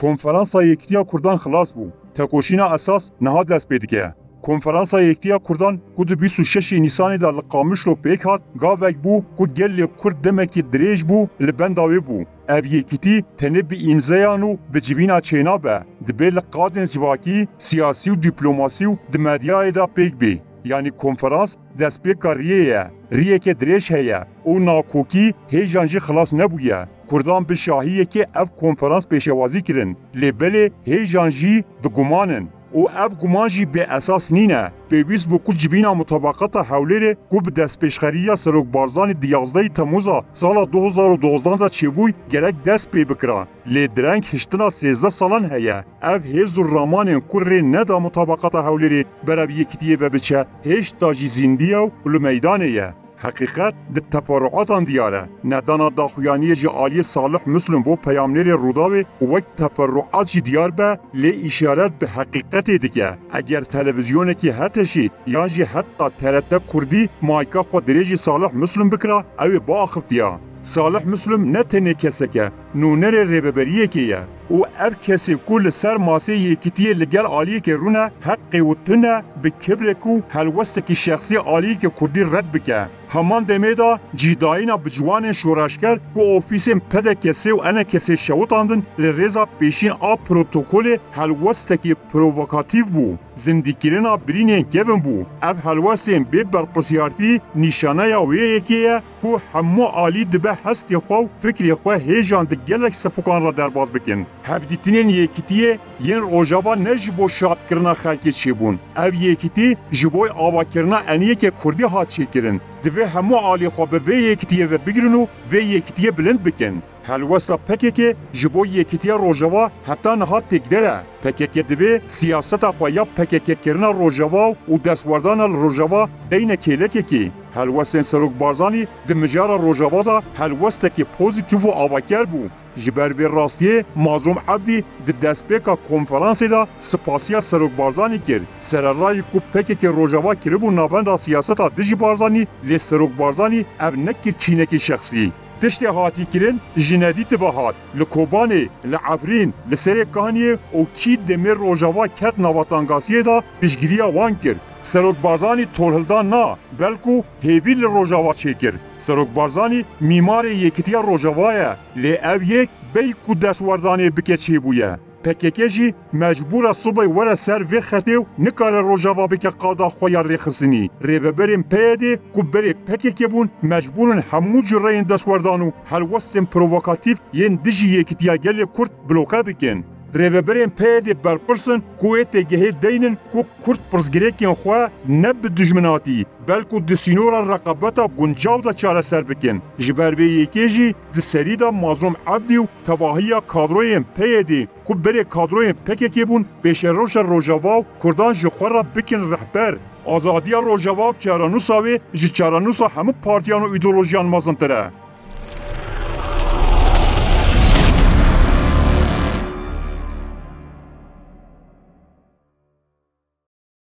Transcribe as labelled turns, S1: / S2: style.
S1: کنفرانسا یکتیا کردان خلاص بو. تکوشینا اساس نها دست پیدکه. کنفرانسا یکتیا کردان کود 26 نیسانی دا لقامش رو پیک هات گاوک بو کود گل کرد دمکی دریج بو لبنداوی بو. اف یکیتی تنه بی امزایانو به جوینا چینا به دبی لقادن جواکی سیاسی و دیپلوماسی و دمدیای دا پیک بی. یعنی کنفرانس دست پیک ریه ریه که دریج هیه او ناکوکی هیجانجی خلاص نبویه. کردان به شاهیه که اف کنفرانس پیشوازی کرن لبله هیجانجی بگمانن او اف گمانجی به اساس نینه پیویست بو کل جبینا مطابقات حولیره کو به دست پیشخریه سروک بارزان 11 تموزا سال 2012 دا چیبوی گرک دست پی بکران لی درنگ هشتنا 13 سالان هیه اف هیز و رامان کره ندا مطابقات حولیره براب یکتیه و بچه هشت تاجی زندیه و میدانه حقیقت د تفرعات دیاره ندانا داخویانی جعالی صالح مسلم بو پیامنر روداوی وقت تفرعات جی دیار به لی اشارت به حقیقت دیگه اگر تلویزیون کی هتشی یا جی حتی ترتب کردی مایکا خود دریجی صالح مسلم بکرا اوی با اخفتیا صالح مسلم نه تنه کسی که نونر ریببریه کیه او اف کسی کل سر ماسه یکیتیه لگل آلیه که رونه حقی و تنه به کبرکو هلوستکی شخصی آلیه که کردی رد بکه همان دمیدا جیدایینا بجوان شورشگر که اوفیسیم پده کسی و انه کسی شوطاندن لرزا پیشین آب پروتوکول هلوستکی پرووکاتیو بو زندگیرنا برینین کبن بو اف هلوستین بی برپسیارتی نشانه یا ویه یکیه که همو آلی دبه هستی خو فکری خو هیجان ده گلک سفکان را درباز بکن هبدیتینین یکیتیه ین روژاوا نه جبو شاد کرنا خلکی چی بون اف یکیتی جبوی آوا کرنا انیه که کردی ها چی کرن دوی همو آلی خواه به یکیتیه و بگیرن و یکیتیه بلند بکن هلوستا پکه جبو یکیتیه روژاوا حتی نها تکدره پکه دوی سیاست خواه یا پکه کرنا روژاوا و دستوردان روژاوا دین کلکه که هلوستین سروک بارزانی ده مجار روژاوا دا هلوسته که پوزیتیو و آواکر بو جبر به راستیه مازلوم عبدی ده دست پیکا کنفرانسی دا سپاسیا سروک بارزانی کرد سررای کو پکه که روژاوا کربو نابندا سیاستا دیجی بارزانی لی سروک بارزانی او نکر چینکی شخصی تشتی هاتی کرن جندی تباهات لکوبانه لعفرین لسر کهانیه او کی دمیر روژاوا کت نواتانگاسیه دا پیشگیری وان کرد سروک بارزانی تولهلدان نا بلکو هیویل روژاوا چیکر سروک بارزانی میمار یکتیا روژاوایه لی او یک بیکو دستوردانی بکه چی بویه پکیکه جی مجبور صبح وره سر وی خطیو نکار روژاوا بکه قادا خویا ریخسنی ریبه بریم پیده که بری پکیکه بون مجبورن همو جرین دستوردانو هلوستن پرووکاتیف ین دیجی یکتیا گل کرد بلوکه بکن ریبرین پیدا برپرسن کویت گهی دینن کو کرد پرزگریکین خوا نب دجمناتی بلکو دسینورا رقابتا گنجاو دا چاره سر بکن جبر به یکیجی دسری دا مظلوم عبدی و تواهی کادروین پیدی کو بری کادروین پکیکی بون پیش روش روژاوا کردان جخور را بکن رهبر آزادی روژاوا چارانوساوی جی چارانوسا همه پارتیان و ایدولوژیان مازنتره